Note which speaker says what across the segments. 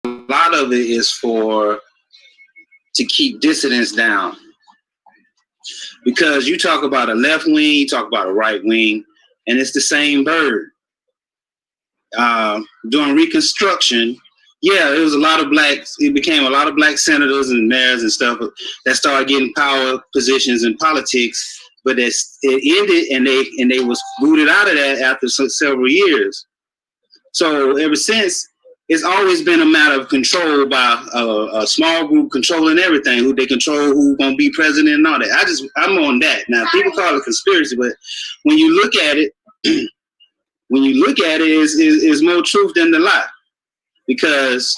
Speaker 1: lot of it is to keep dissidents down. Because you talk about a left wing, you talk about a right wing, and it's the same bird. During Reconstruction, yeah, it was a lot of blacks. It became a lot of black senators and mayors and stuff that started getting power positions in politics. But it ended, and they was booted out of that after several years. So ever since, it's always been a matter of control by a small group controlling everything. Who they control, who's gonna be president, and all that. I'm on that. Now people call it conspiracy, but when you look at it, is more truth than the lie, because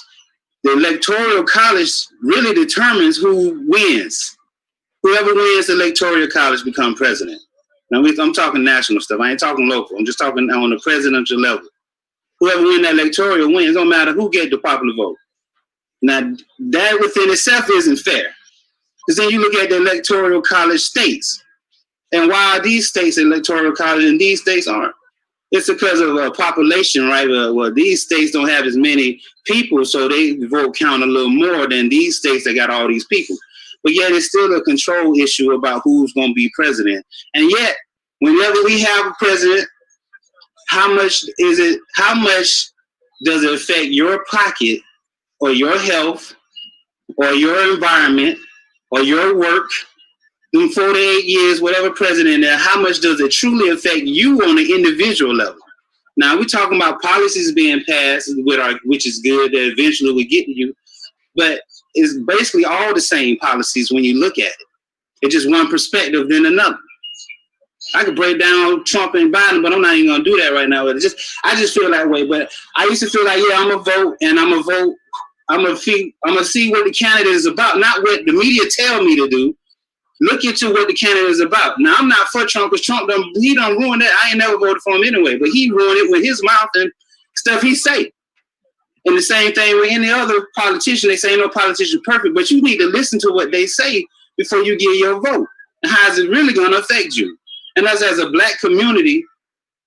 Speaker 1: the electoral college really determines who wins. Whoever wins the electoral college become president. Now I'm talking national stuff. I ain't talking local. I'm just talking on the presidential level. Whoever wins that electoral wins. Don't matter who gets the popular vote. Now that within itself isn't fair, because then you look at the electoral college states, and why are these states electoral college and these states aren't? It's because of population, right? Well, these states don't have as many people, so they vote count a little more than these states that got all these people. But yet it's still a control issue about who's going to be president. And yet, whenever we have a president, how much does it affect your pocket or your health or your environment or your work? In 4 to 8 years, whatever president there, how much does it truly affect you on an individual level? Now we're talking about policies being passed, which is good, that eventually we get to you, but it's basically all the same policies when you look at it. It's just one perspective than another. I could break down Trump and Biden, but I'm not even gonna do that right now. I just feel that way. But I used to feel like, yeah, I'm gonna vote, and I'm gonna see what the candidate is about, not what the media tell me to do. Look into what the candidate is about. Now, I'm not for Trump, because Trump done ruined that. I ain't never voted for him anyway, but he ruined it with his mouth and stuff he say. And the same thing with any other politician. They say no politician perfect, but you need to listen to what they say before you give your vote. And how is it really going to affect you? And us as a black community,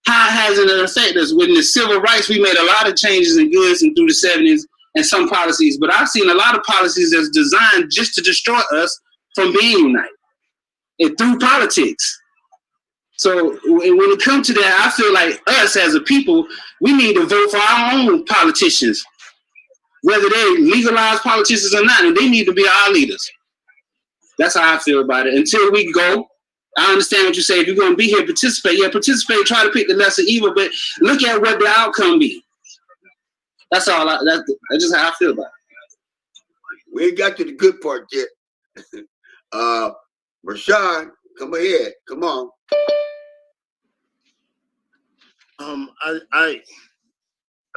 Speaker 1: how has it affected us? With the civil rights, we made a lot of changes and goods and through the 70s and some policies, but I've seen a lot of policies that's designed just to destroy us from being united. And through politics. So when it comes to that, I feel like us as a people, we need to vote for our own politicians, whether they legalize politicians or not, and they need to be our leaders. That's how I feel about it. Until we go, I understand what you say. If you're going to be here, participate. Yeah, participate, try to pick the lesser evil, but look at what the outcome be. That's all. That's just how I feel about it.
Speaker 2: We ain't got to the good part yet. Rashad, come ahead. Come on.
Speaker 3: I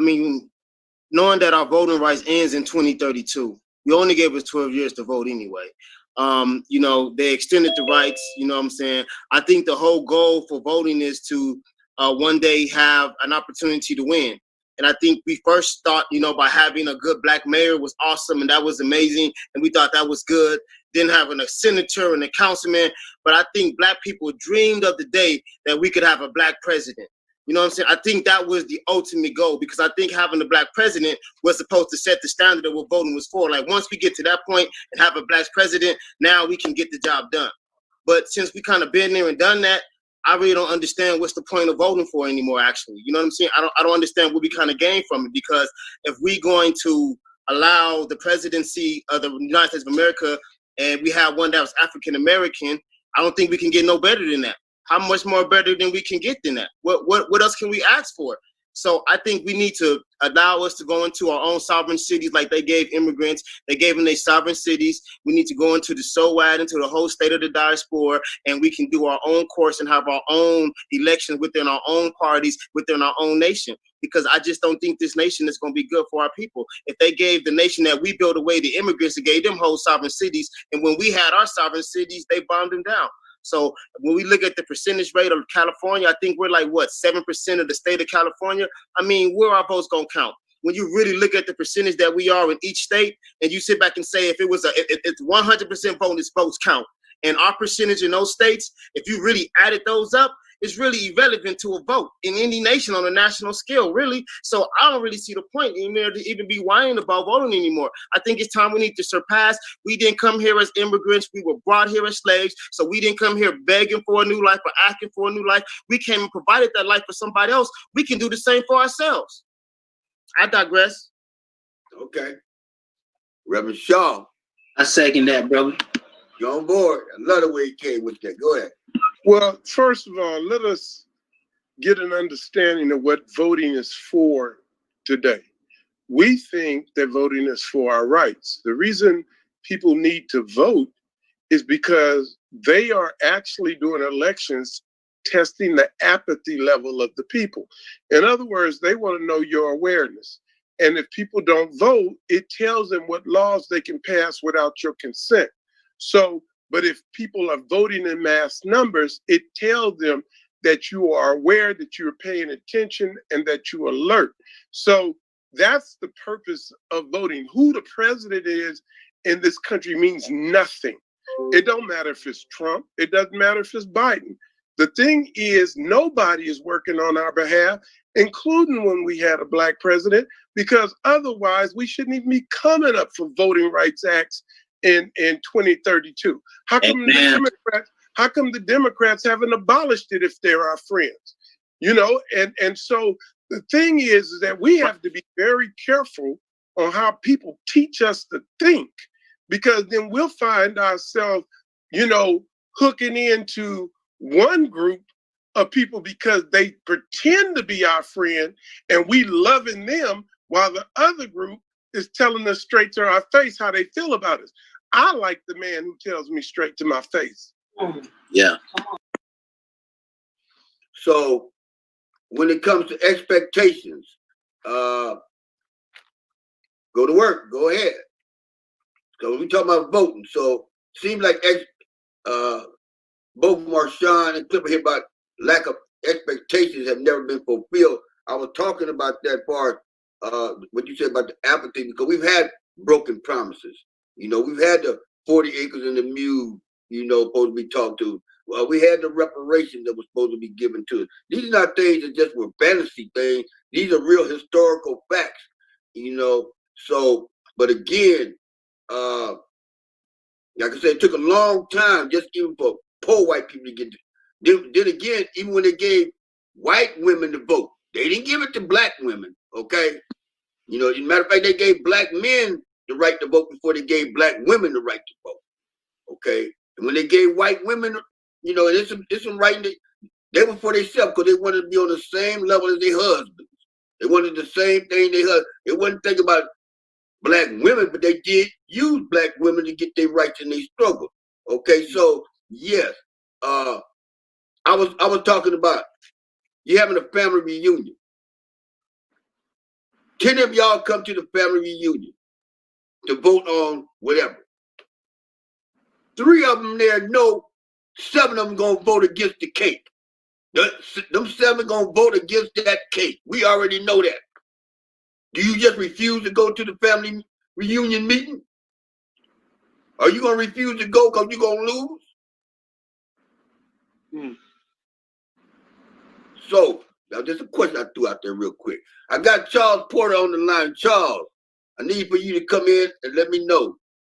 Speaker 3: mean, knowing that our voting rights ends in 2032, you only gave us 12 years to vote anyway. You know, they extended the rights, you know what I'm saying? I think the whole goal for voting is to one day have an opportunity to win. And I think we first thought, you know, by having a good black mayor was awesome, and that was amazing, and we thought that was good. Then having a senator and a councilman, but I think black people dreamed of the day that we could have a black president. You know what I'm saying? I think that was the ultimate goal, because I think having a black president was supposed to set the standard of what voting was for. Like, once we get to that point and have a black president, now we can get the job done. But since we kind of been there and done that, I really don't understand what's the point of voting for anymore, actually. You know what I'm saying? I don't understand what we kind of gain from it, because if we're going to allow the presidency of the United States of America and we have one that was African-American, I don't think we can get no better than that. How much more better than we can get than that? What else can we ask for? So I think we need to allow us to go into our own sovereign cities like they gave immigrants. They gave them their sovereign cities. We need to go into the SOAD, into the whole state of the diaspora, and we can do our own course and have our own elections within our own parties, within our own nation. Because I just don't think this nation is going to be good for our people. If they gave the nation that we built away the immigrants and gave them whole sovereign cities, and when we had our sovereign cities, they bombed them down. So when we look at the percentage rate of California, I think we're like, what, 7% of the state of California? I mean, where are our votes going to count? When you really look at the percentage that we are in each state, and you sit back and say, if it's 100% votes count, and our percentage in those states, if you really added those up, is really irrelevant to a vote in any nation on a national scale, really. So I don't really see the point in there to even be whining about voting anymore. I think it's time we need to surpass. We didn't come here as immigrants. We were brought here as slaves. So we didn't come here begging for a new life or asking for a new life. We came and provided that life for somebody else. We can do the same for ourselves. I digress.
Speaker 2: Okay. Reverend Shaw.
Speaker 1: I second that, brother.
Speaker 2: You're on board. I love the way he came with that. Go ahead.
Speaker 4: Well, first of all, let us get an understanding of what voting is for today. We think that voting is for our rights. The reason people need to vote is because they are actually doing elections testing the apathy level of the people. In other words, they want to know your awareness. And if people don't vote, it tells them what laws they can pass without your consent. So, but if people are voting in mass numbers, it tells them that you are aware, that you're paying attention, and that you're alert. So that's the purpose of voting. Who the president is in this country means nothing. It don't matter if it's Trump. It doesn't matter if it's Biden. The thing is, nobody is working on our behalf, including when we had a black president, because otherwise we shouldn't even be coming up for voting rights acts in 2032. How come the Democrats haven't abolished it if they're our friends? You know, and so the thing is that we have to be very careful on how people teach us to think, because then we'll find ourselves, you know, hooking into one group of people because they pretend to be our friend and we loving them, while the other group is telling us straight to our face how they feel about us. I like the man who tells me straight to my face.
Speaker 1: Yeah.
Speaker 2: So when it comes to expectations, go to work, go ahead. So we talk about voting. So seems like both Marshawn and Clipper here about lack of expectations have never been fulfilled. I was talking about that part, what you said about the apathy, because we've had broken promises. You know, we've had the 40 acres and the mule, you know, supposed to be talked to. We had the reparations that was supposed to be given to us. These are not things that just were fantasy things. These are real historical facts, you know. So, but again, like I said, it took a long time just even for poor white people to get to. Then again, even when they gave white women the vote, they didn't give it to black women, okay? You know, as a matter of fact, they gave black men the right to vote before they gave black women the right to vote, okay? And when they gave white women, you know, there's some writing, they were for themselves because they wanted to be on the same level as their husbands. They wanted the same thing they husbands. They wasn't thinking about black women, but they did use black women to get their rights in their struggle. Okay, so yes, I was talking about you having a family reunion. 10 of y'all come to the family reunion to vote on whatever. 3 of them there know 7 of them gonna vote against the cake. Them 7 gonna vote against that cake. We already know that. Do you just refuse to go to the family reunion meeting? Are you gonna refuse to go because you're gonna lose? So now just a question I threw out there real quick. I got Charles Porter on the line. Charles, I need for you to come in and let me know,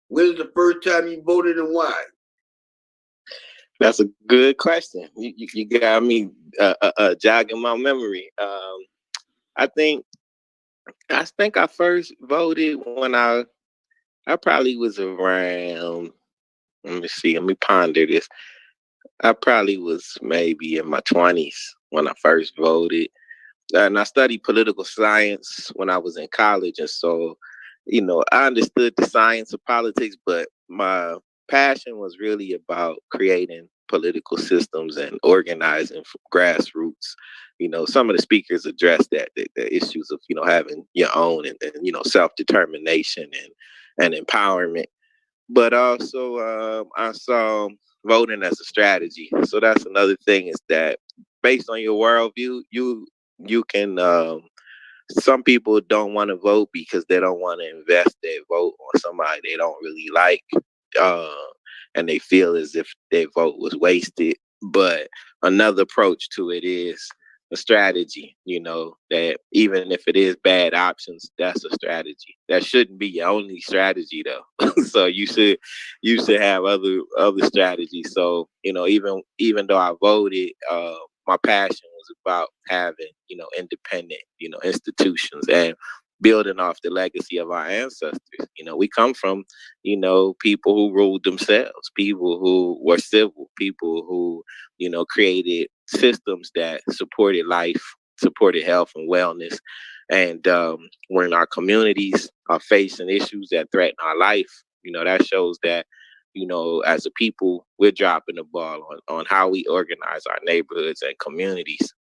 Speaker 2: when is the first time you voted and why?
Speaker 5: That's a good question. You got me jogging my memory. I think I first voted when I probably was around. Let me see. Let me ponder this. I probably was maybe in my 20s when I first voted. And I studied political science when I was in college. And so, you know, I understood the science of politics, but my passion was really about creating political systems and organizing from grassroots. You know, some of the speakers addressed that, the issues of, you know, having your own and you know, self-determination and empowerment. But also I saw voting as a strategy. So that's another thing, is that based on your worldview, you can some people don't want to vote because they don't want to invest their vote on somebody they don't really like, and they feel as if their vote was wasted. But another approach to it is a strategy, you know, that even if it is bad options, that's a strategy. That shouldn't be your only strategy though. So you should have other strategies. So, you know, even though I voted, my passion was about having, you know, independent, you know, institutions and building off the legacy of our ancestors. You know, we come from, you know, people who ruled themselves, people who were civil, people who, you know, created systems that supported life, supported health and wellness. And when our communities are facing issues that threaten our life, you know, that shows that, you know, as a people, we're dropping the ball on how we organize our neighborhoods and communities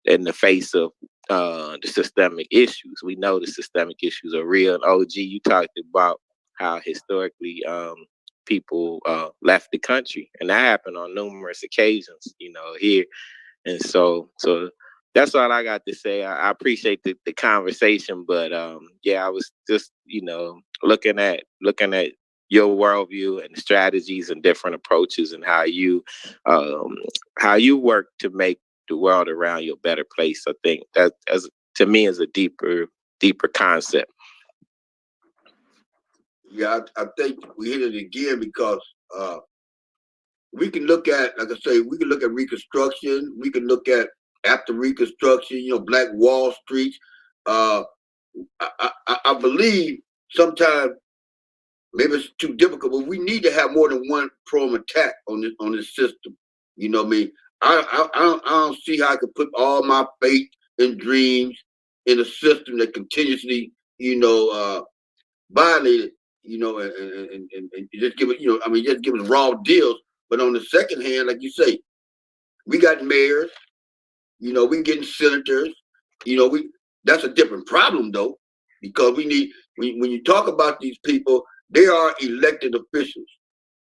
Speaker 5: in the face of the systemic issues. We know the systemic issues are real. And OG, you talked about how historically people left the country, and that happened on numerous occasions, you know, here. And so that's all I got to say. I appreciate the conversation, but yeah, I was just, you know, looking at your worldview and strategies and different approaches and how you work to make the world around you a better place. I think that, as to me, is a deeper concept.
Speaker 2: Yeah, I think we hit it again because we can look at, like I say, we can look at Reconstruction. We can look at after Reconstruction, you know, Black Wall Street. I believe sometimes maybe it's too difficult, but we need to have more than one prone attack on this system. You know what I mean? I don't see how I could put all my faith and dreams in a system that continuously, you know, violated, you know, and just give it, you know, I mean, just give us raw deals. But on the second hand, like you say, we got mayors, you know, we getting senators, you know, that's a different problem though, because we need, when you talk about these people, they are elected officials.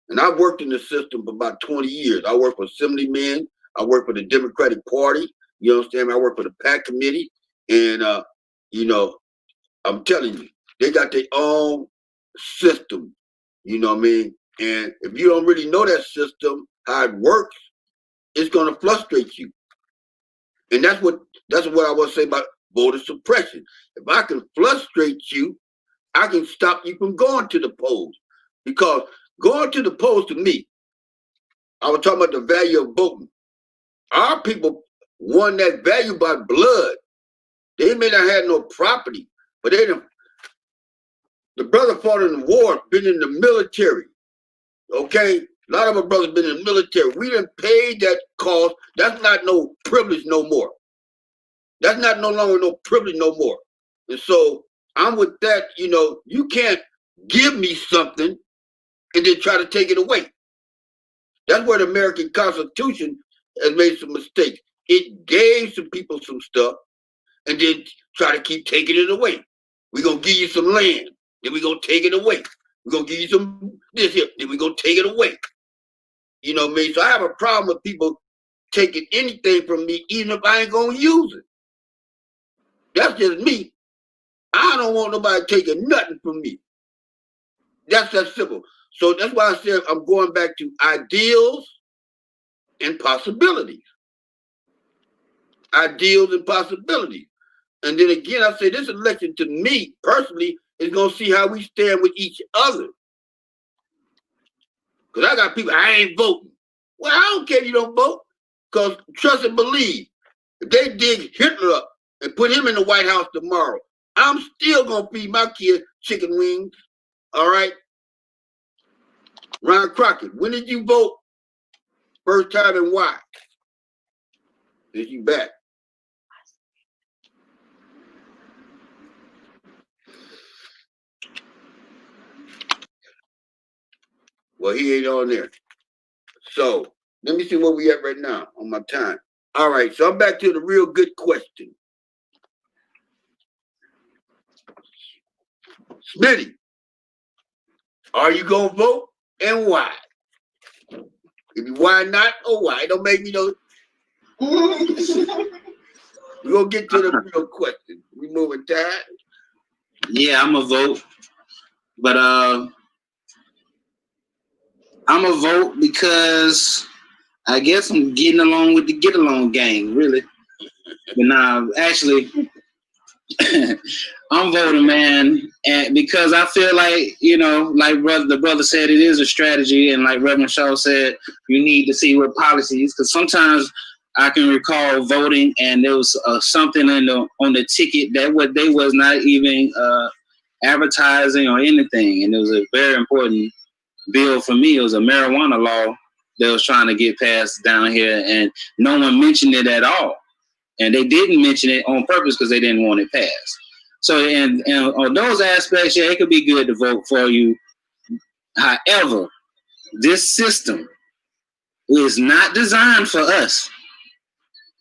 Speaker 2: And I've worked in the system for about 20 years. I work for assemblymen. I work for the Democratic Party. You understand me? I work for the PAC committee. And, you know, I'm telling you, they got their own system. You know what I mean? And if you don't really know that system, how it works, it's going to frustrate you. And that's what I want to say about voter suppression. If I can frustrate you, I can stop you from going to the polls. Because going to the polls, to me, I was talking about the value of voting. Our people won that value by blood. They may not have no property, but the brother fought in the war, been in the military. Okay? A lot of our brothers been in the military. We didn't pay that cost. That's not no privilege no more. That's not no longer no privilege no more. And so I'm with that, you know, you can't give me something and then try to take it away. That's where the American Constitution has made some mistakes. It gave some people some stuff and then try to keep taking it away. We're going to give you some land, then we're going to take it away. We're going to give you some this here, then we're going to take it away. You know what I mean? So I have a problem with people taking anything from me, even if I ain't going to use it. That's just me. I don't want nobody taking nothing from me. That's that simple. So that's why I said I'm going back to ideals and possibilities. Ideals and possibilities. And then again, I say this election to me personally is going to see how we stand with each other. Because I got people, I ain't voting. Well, I don't care if you don't vote. Because trust and believe, if they dig Hitler up and put him in the White House tomorrow, I'm still going to feed my kids chicken wings. All right? Ron Crockett, when did you vote? First time and why? Is you back? Well, he ain't on there. So let me see where we at right now on my time. All right, so I'm back to the real good question. Smitty, are you gonna vote and why? If you why not or why, it don't make me know. We're gonna get to the real question. We moving time.
Speaker 1: Yeah, I'm a vote, but I'm a vote because I guess I'm getting along with the get along gang, really. But now, actually, I'm voting, man, and because I feel like, you know, like the brother said, it is a strategy, and like Reverend Shaw said, you need to see what policies, because sometimes I can recall voting and there was something on the ticket that what they was not even advertising or anything, and it was a very important bill for me. It was a marijuana law that was trying to get passed down here, and no one mentioned it at all. And they didn't mention it on purpose because they didn't want it passed. So, and on those aspects, yeah, it could be good to vote for you. However, this system is not designed for us.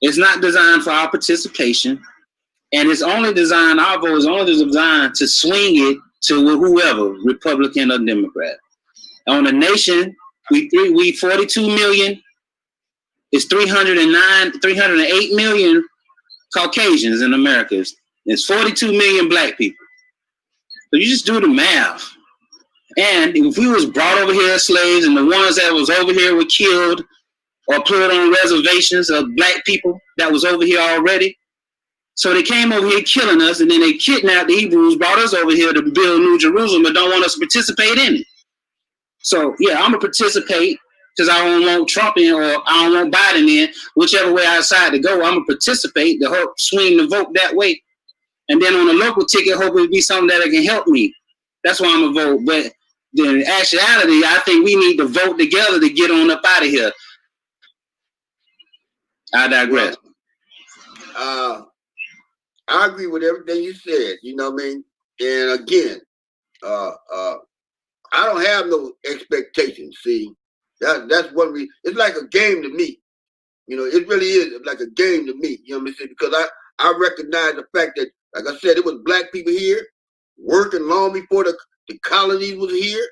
Speaker 1: It's not designed for our participation. And it's only designed, our vote is only designed to swing it to whoever, Republican or Democrat. On the nation, we 42 million. It's 308 million Caucasians in America. There's 42 million black people. So you just do the math. And if we was brought over here as slaves and the ones that was over here were killed or put on reservations of black people that was over here already. So they came over here killing us, and then they kidnapped the Hebrews, brought us over here to build New Jerusalem, but don't want us to participate in it. So yeah, I'm gonna participate because I don't want Trump in or I don't want Biden in. Whichever way I decide to go, I'm gonna participate to help swing the vote that way. And then on the local ticket, hope it'll be something that can help me. That's why I'm gonna vote. But in actuality, I think we need to vote together to get on up out of here. I digress.
Speaker 2: I agree with everything you said. You know what I mean? And again, I don't have no expectations. See, that's what it's like a game to me. You know, it really is like a game to me. You know what I'm saying? Because I recognize the fact that, like I said, it was black people here working long before the colonies was here,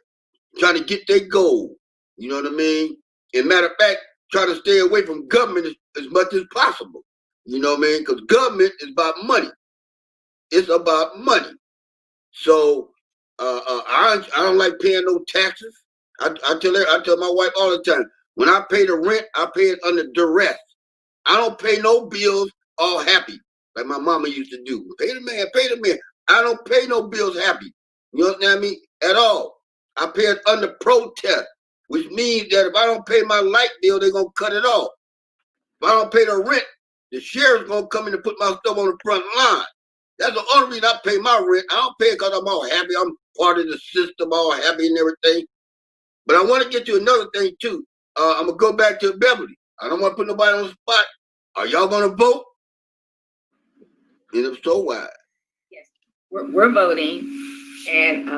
Speaker 2: trying to get their goal. You know what I mean? And matter of fact, try to stay away from government as much as possible. You know what I mean? Because government is about money. It's about money. So I don't like paying no taxes. I tell my wife all the time, when I pay the rent, I pay it under duress. I don't pay no bills all happy, like my mama used to do. Pay the man, pay the man. I don't pay no bills happy. You know what I mean? At all. I pay it under protest, which means that if I don't pay my light bill, they're going to cut it off. If I don't pay the rent, the sheriff's going to come in and put my stuff on the front line. That's the only reason I pay my rent. I don't pay it because I'm all happy. I'm part of the system, all happy and everything. But I want to get to another thing, too. I'm going to go back to Beverly. I don't want to put nobody on the spot. Are y'all going to vote? And if so, why?
Speaker 6: Yes, we're voting. And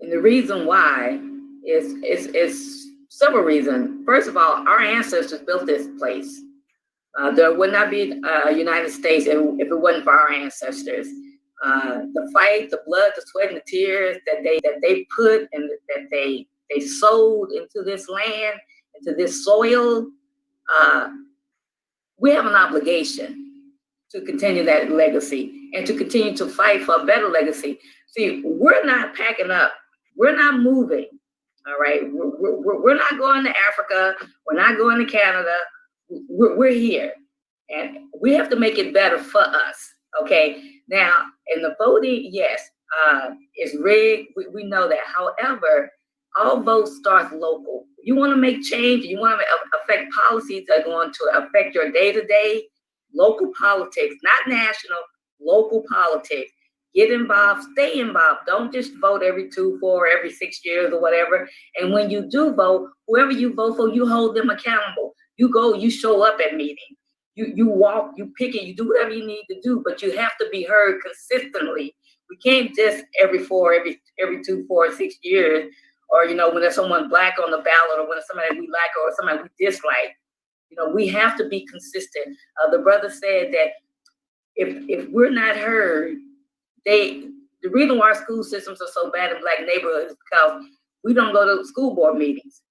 Speaker 6: the reason why is several reasons. First of all, our ancestors built this place. There would not be a United States if it wasn't for our ancestors. The fight, the blood, the sweat, and the tears that they put and that they sowed into this land, into this soil. We have an obligation to continue that legacy and to continue to fight for a better legacy. See, we're not packing up. We're not moving. All right. We're not going to Africa. We're not going to Canada. We're here, and we have to make it better for us. Okay. Now, in the voting, yes, it's rigged. We know that. However, all votes start local. You want to make change. You want to affect policies that are going to affect your day-to-day local politics, not national, local politics. Get involved, stay involved. Don't just vote every 2, 4, every 6 years or whatever. And when you do vote, whoever you vote for, you hold them accountable. You go, you show up at meetings. You walk, you pick it, you do whatever you need to do, but you have to be heard consistently. We can't just every 2, 4, 6 years, or when there's someone black on the ballot, or when there's somebody we like or somebody we dislike. We have to be consistent. The brother said that if we're not heard, the reason why our school systems are so bad in black neighborhoods is because we don't go to school board meetings.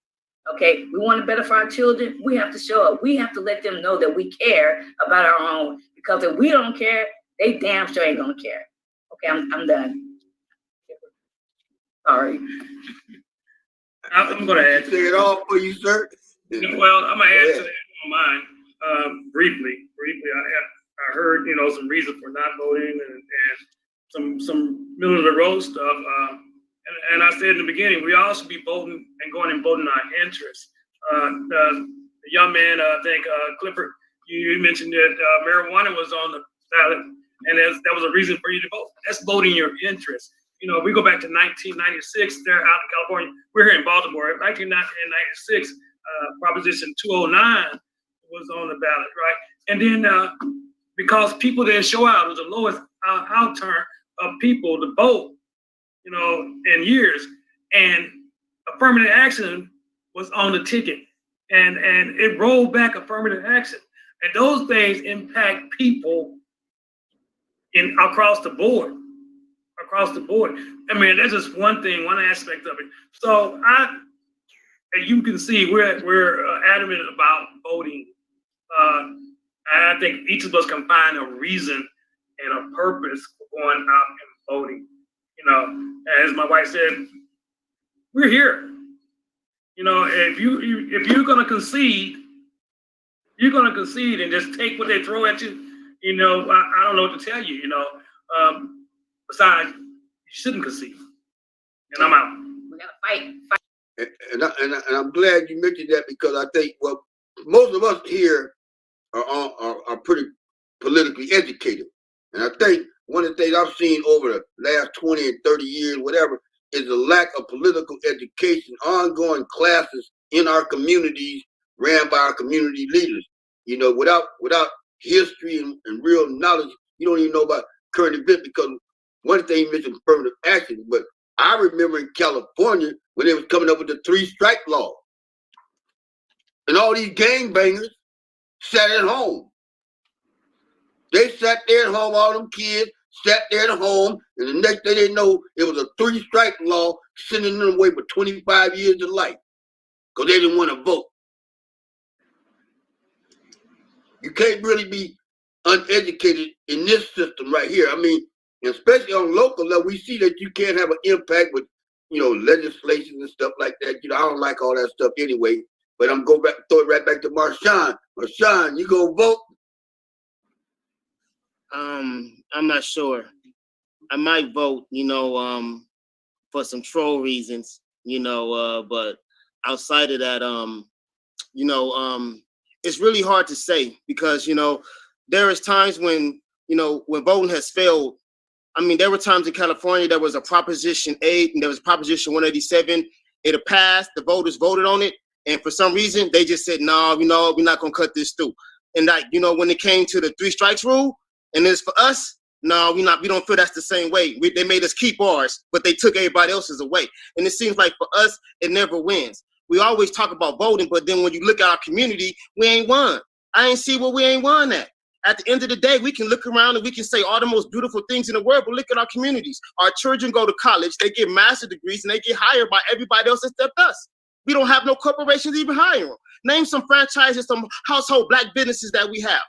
Speaker 6: Okay, we want it better for our children. We have to show up. We have to let them know that we care about our own. Because if we don't care, they damn sure ain't gonna care. Okay, I'm done. Sorry.
Speaker 7: I'm gonna add
Speaker 2: to it all for you, sir.
Speaker 7: Well, I'm gonna add to that if you don't mind. Briefly, I heard some reason for not voting and some middle of the road stuff. And I said in the beginning, we all should be voting and going and voting our interests. The young man, I think Clifford, you mentioned that marijuana was on the ballot, and that was a reason for you to vote. That's voting your interest. We go back to 1996. They're out in California. We're here in Baltimore. 1996. Proposition 209 was on the ballot, right? And then because people didn't show out, it was the lowest outturn of people to vote, in years. And affirmative action was on the ticket, and it rolled back affirmative action. And those things impact people across the board. I mean, that's just one thing, one aspect of it. So and you can see we're adamant about voting. I think each of us can find a reason and a purpose for going out and voting. As my wife said, we're here. If you're gonna concede, you're gonna concede and just take what they throw at you. I don't know what to tell you. Besides, you shouldn't concede. And I'm out.
Speaker 6: We gotta fight.
Speaker 2: And I'm glad you mentioned that, because I think most of us here are pretty politically educated. And I think one of the things I've seen over the last 20 and 30 years, whatever, is the lack of political education, ongoing classes in our communities ran by our community leaders. Without history and real knowledge, you don't even know about current events, because one thing you mentioned affirmative action, but I remember in California when they was coming up with the 3-strike law. And all these gangbangers sat at home. They sat there at home, all them kids sat there at home, and the next day they know it was a 3-strike law sending them away for 25 years to life because they didn't want to vote. You can't really be uneducated in this system right here. I mean, especially on local level, we see that you can't have an impact with, legislation and stuff like that. I don't like all that stuff anyway. But I'm going back, throw it right back to Marshawn. Marshawn, you go vote?
Speaker 3: I'm not sure. I might vote, for some troll reasons, but outside of that, it's really hard to say, because, there is times when voting has failed. I mean, there were times in California there was a Proposition 8 and there was Proposition 187. It had passed, the voters voted on it, and for some reason they just said, no, we're not gonna cut this through. And when it came to the 3 strikes rule, and it's for us, no, we don't feel that's the same way. They made us keep ours, but they took everybody else's away. And it seems like for us, it never wins. We always talk about voting, but then when you look at our community, we ain't won. I ain't see what we ain't won at. At the end of the day, we can look around and we can say all the most beautiful things in the world, but look at our communities. Our children go to college, they get master's degrees, and they get hired by everybody else except us. We don't have no corporations even hiring them. Name some franchises, some household Black businesses that we have.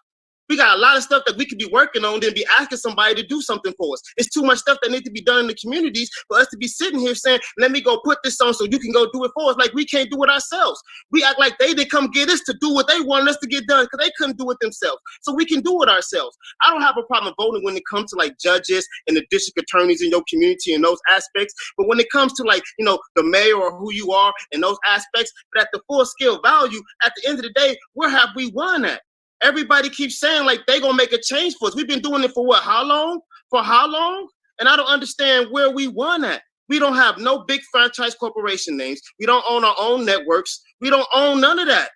Speaker 3: We got a lot of stuff that we could be working on, then be asking somebody to do something for us. It's too much stuff that needs to be done in the communities for us to be sitting here saying, let me go put this on so you can go do it for us. Like we can't do it ourselves. We act like they didn't come get us to do what they wanted us to get done because they couldn't do it themselves. So we can do it ourselves. I don't have a problem voting when it comes to like judges and the district attorneys in your community and those aspects. But when it comes to like, the mayor or who you are and those aspects, but at the full scale value, at the end of the day, where have we won at? Everybody keeps saying like they gonna make a change for us. We've been doing it for what? How long? For how long? And I don't understand where we won at. We don't have no big franchise corporation names. We don't own our own networks. We don't own none of that.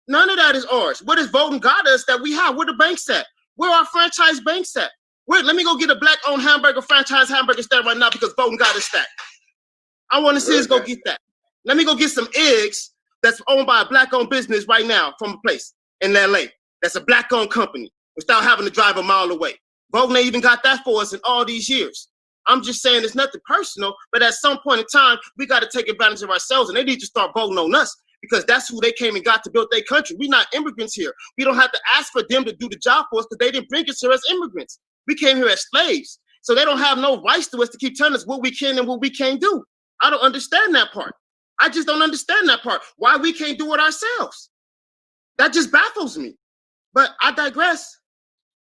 Speaker 3: None of that is ours. What is voting got us that we have? Where the banks at? Where our franchise banks at? Let me go get a Black-owned franchise hamburger stand right now because voting got us that. I want to see us go get that. Let me go get some eggs that's owned by a Black-owned business right now from a place in LA. That's a Black-owned company without having to drive a mile away. Voting ain't even got that for us in all these years. I'm just saying it's nothing personal, but at some point in time, we got to take advantage of ourselves, and they need to start voting on us because that's who they came and got to build their country. We're not immigrants here. We don't have to ask for them to do the job for us because they didn't bring us here as immigrants. We came here as slaves. So they don't have no rights to us to keep telling us what we can and what we can't do. I don't understand that part. I just don't understand that part. Why we can't do it ourselves? That just baffles me. But I digress.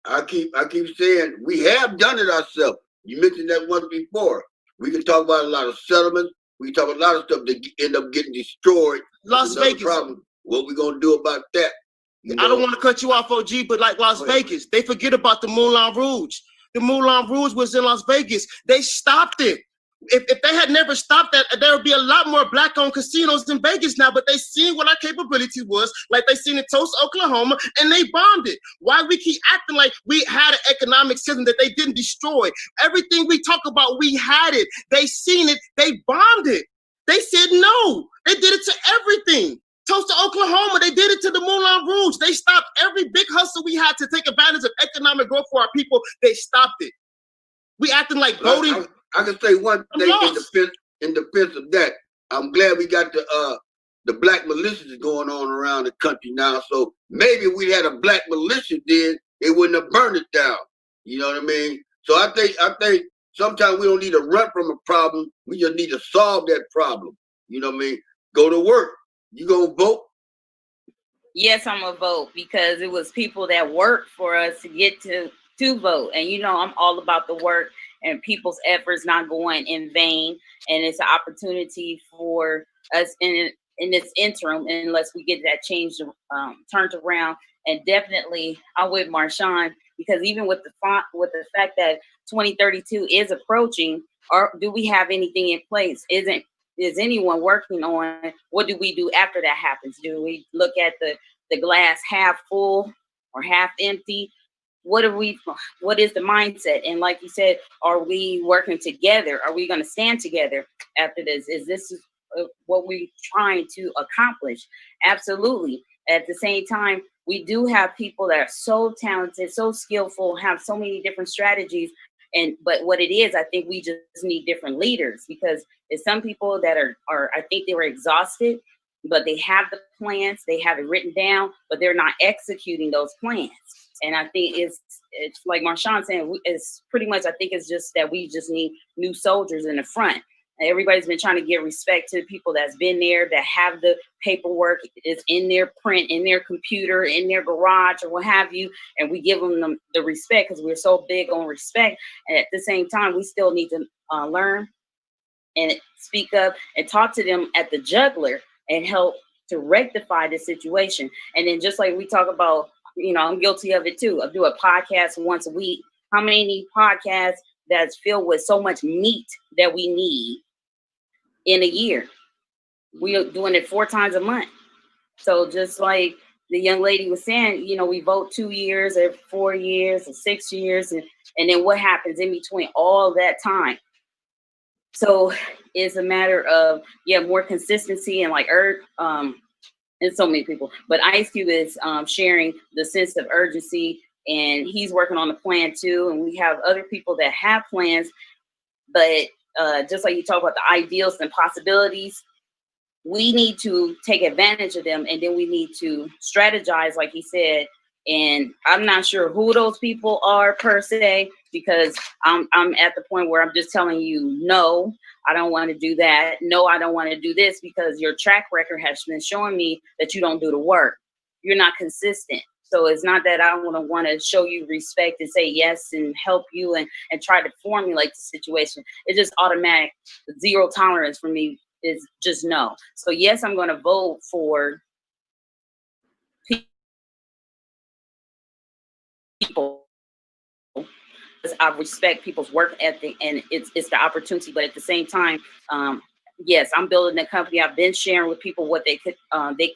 Speaker 2: I keep saying we have done it ourselves. You mentioned that once before. We can talk about a lot of settlements. We can talk about a lot of stuff that end up getting destroyed.
Speaker 3: Las Vegas.
Speaker 2: Problem. What we gonna do about that? You know?
Speaker 3: I don't want to cut you off, OG, but like Las Vegas, they forget about the Moulin Rouge. The Moulin Rouge was in Las Vegas. They stopped it. If they had never stopped that, there would be a lot more black-owned casinos in Vegas now, but they seen what our capability was, like they seen in Tulsa, Oklahoma, and they bombed it. Why we keep acting like we had an economic system that they didn't destroy? Everything we talk about, we had it. They seen it. They bombed it. They said no. They did it to everything. Tulsa, Oklahoma, they did it to the Moulin Rouge. They stopped every big hustle we had to take advantage of economic growth for our people. They stopped it. We acting like voting.
Speaker 2: I can say one thing in defense of that. I'm glad we got the black militias going on around the country now. So maybe if we had a black militia then, they wouldn't have burned it down. You know what I mean? So I think sometimes we don't need to run from a problem. We just need to solve that problem. You know what I mean? Go to work. You gonna vote?
Speaker 8: Yes, I'm gonna vote because it was people that worked for us to get to vote. And you know, I'm all about the work and people's efforts not going in vain. And it's an opportunity for us in this interim, unless we get that change turned around. And definitely, I'm with Marshawn because even with the fact that 2032 is approaching, do we have anything in place? Is anyone working on what do we do after that happens? Do we look at the glass half full or half empty? What is the mindset? And like you said, are we working together? Are we going to stand together after this? Is this what we're trying to accomplish? Absolutely. At the same time, we do have people that are so talented, so skillful, have so many different strategies. But what it is, I think we just need different leaders because there's some people that are I think they were exhausted, but they have the plans, they have it written down, but they're not executing those plans. And I think it's like Marshawn saying, it's pretty much, I think it's just that we just need new soldiers in the front. And everybody's been trying to give respect to the people that's been there, that have the paperwork, it's in their print, in their computer, in their garage or what have you. And we give them the respect because we're so big on respect. And at the same time, we still need to learn and speak up and talk to them at the jugular and help to rectify the situation. And then just like we talk about, you know, I'm guilty of it too. I do a podcast once a week. How many podcasts that's filled with so much meat that we need in a year? We are doing it 4 times a month. So just like the young lady was saying, you know, we vote 2 years or 4 years or 6 years. And then what happens in between all that time? So it's a matter of, more consistency and like and so many people, but Ice Cube is sharing the sense of urgency and he's working on the plan too. And we have other people that have plans, but just like you talk about the ideals and possibilities, we need to take advantage of them. And then we need to strategize, like he said. And I'm not sure who those people are per se, because I'm at the point where I'm just telling you, no, I don't want to do that. No, I don't want to do this because your track record has been showing me that you don't do the work. You're not consistent. So it's not that I don't want to show you respect and say yes and help you and try to formulate the situation. It's just automatic. Zero tolerance for me is just no. So yes, I'm going to vote for people. I respect people's work ethic and it's the opportunity, but at the same time, yes, I'm building a company. I've been sharing with people what they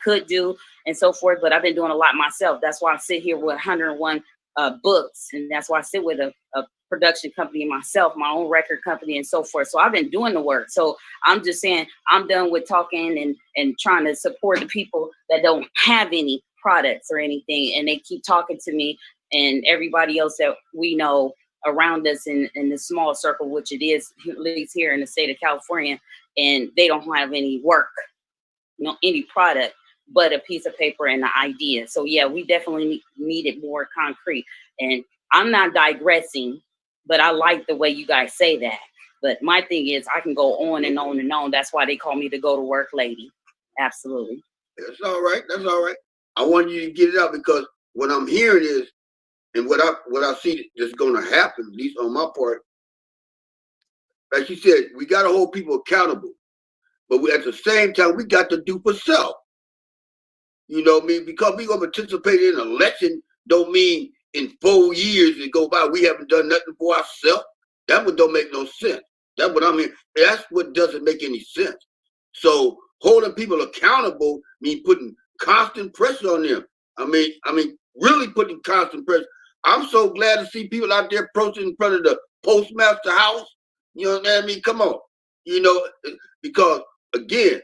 Speaker 8: could do and so forth, but I've been doing a lot myself. That's why I sit here with 101 books, and that's why I sit with a production company myself, my own record company and so forth. So I've been doing the work. So I'm just saying I'm done with talking and trying to support the people that don't have any products or anything, and they keep talking to me and everybody else that we know around us in the small circle, which it is at least here in the state of California, and they don't have any work, any product, but a piece of paper and an idea. So yeah, we definitely need it more concrete. And I'm not digressing, but I like the way you guys say that. But my thing is, I can go on and on and on. That's why they call me the go to work lady. Absolutely.
Speaker 2: That's all right. That's all right. I want you to get it out because what I'm hearing is, and what I see that's going to happen, at least on my part, like you said, we got to hold people accountable, but at the same time, we got to do for self. You know what I mean? Because we gonna participate in an election don't mean in 4 years that go by we haven't done nothing for ourselves. That one don't make no sense. That's what I mean. That's what doesn't make any sense. So holding people accountable means putting constant pressure on them. I mean, really putting constant pressure. I'm so glad to see people out there protesting in front of the postmaster house. You know what I mean? Come on. You know, because again,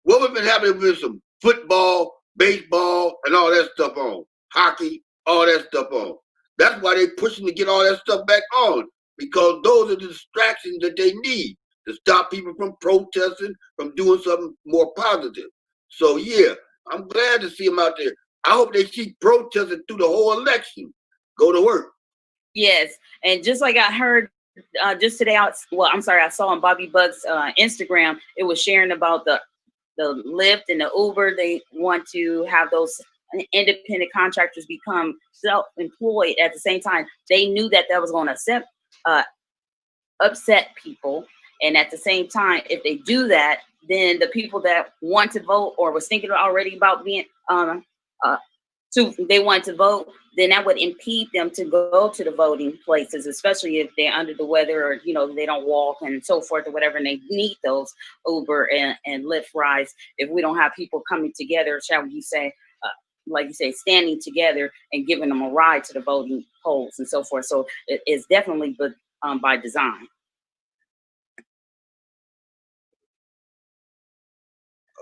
Speaker 2: what we've been having with some football, baseball, and all that stuff on, hockey, all that stuff on. That's why they're pushing to get all that stuff back on, because those are the distractions that they need to stop people from protesting, from doing something more positive. So yeah, I'm glad to see them out there. I hope they keep protesting through the whole election. Go to work.
Speaker 8: Yes, and just like I heard just today, I saw on Bobby Buck's Instagram, it was sharing about the Lyft and the Uber. They want to have those independent contractors become self-employed at the same time. They knew that was going to upset people. And at the same time, if they do that, then the people that want to vote or was thinking already about being they want to vote, then that would impede them to go to the voting places, especially if they're under the weather or, they don't walk and so forth or whatever, and they need those Uber and Lyft rides. If we don't have people coming together, shall we say, like you say, standing together and giving them a ride to the voting polls and so forth. So it's definitely by design.